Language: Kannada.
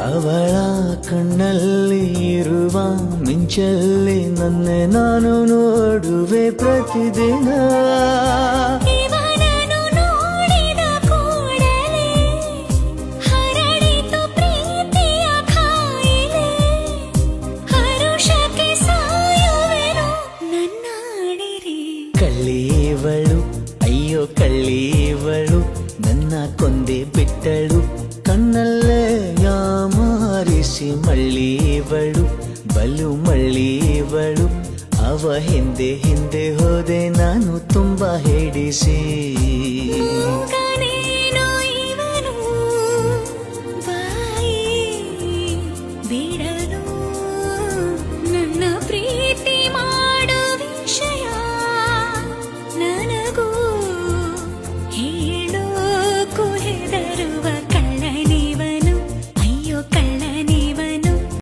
ಅವಳ ಕಣ್ಣಲ್ಲಿ ಇರುವ ಮಿಂಚಲ್ಲಿ ನನ್ನೆ ನಾನು ನೋಡುವೆ ಪ್ರತಿದಿನ. ಇವನನ್ನು ನೋಡಿದ ಕೂಡಲೇ ಹರಡಿತು ಪ್ರೀತಿಯ ಕಾಯಿಲೆ. ಹರುಷಕ್ಕೆ ಸಾಯುವೆನು ನನ್ನಾಡಿರಿ. ಕಳ್ಳೀವಳು ಅಯ್ಯೋ ಕಳ್ಳೀವಳು ನನ್ನ ಕೊಂದೆ ಬಿಟ್ಟಳು. ಕಣ್ಣಲ್ಲೇ ಯಾಮಾರಿಸಿ ಮಳ್ಳೀವಳು ಬಲು ಮಳ್ಳೀವಳು. ಅವ ಹಿಂದೆ ಹಿಂದೆ ಹೋದೆ ನಾನು ತುಂಬ ಹಿಡಿಸಿ. ಮೂಗನೇನೋ